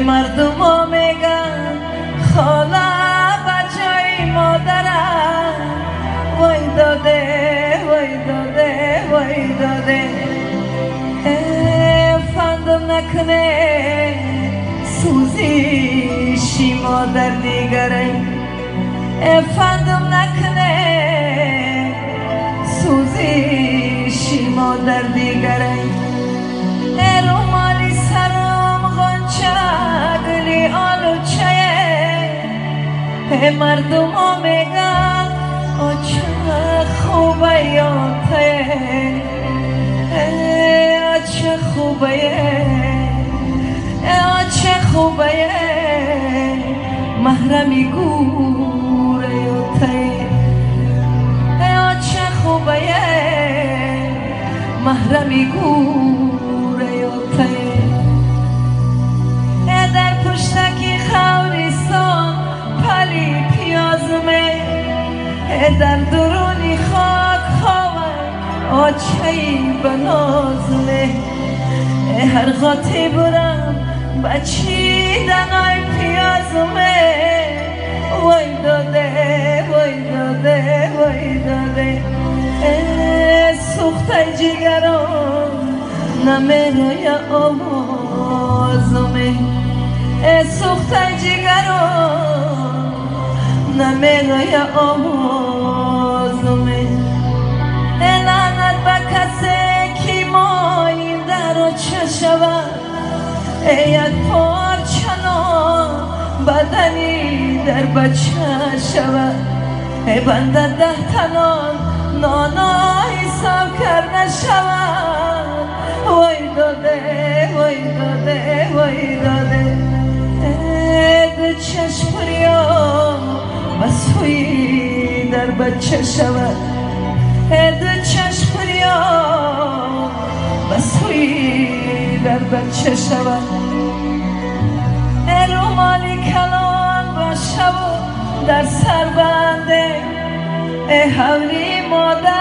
مردم ها میگن خاله بچه مادرم وای داده وای داده وای داده فندم نکنه سوزیشی مادر دیگره فندم نکنه سوزیشی مادر دیگره رومالی سرم غنچه گلی آلوچه مردم ها میگن چه خوبه یاته چه خوبه چه خوبه محرمی گوره یاته چه خوبه محرمی گوره یاته در پشتکی خوریستان پلی پیازمه در درونی خاک خواه آچهی بنازمه هر خاطی برم بچیدن آی پیازمه وای داده وای داده وای داده سوخته جگران نمیروی آوازمه سوخته جگران نمیروی آوازمه لعنت به کسی که مای در چه شود یک پارچه نان بدنی در بچه شود بنده 10 تنان نانا حساب کرده شود وای داده وای داده وای داده دو چشم پریا و سوی در بچه شود دو چشم پریا و سوی در بچه شود رومالی کلان و شب در سر بنده حولی مادر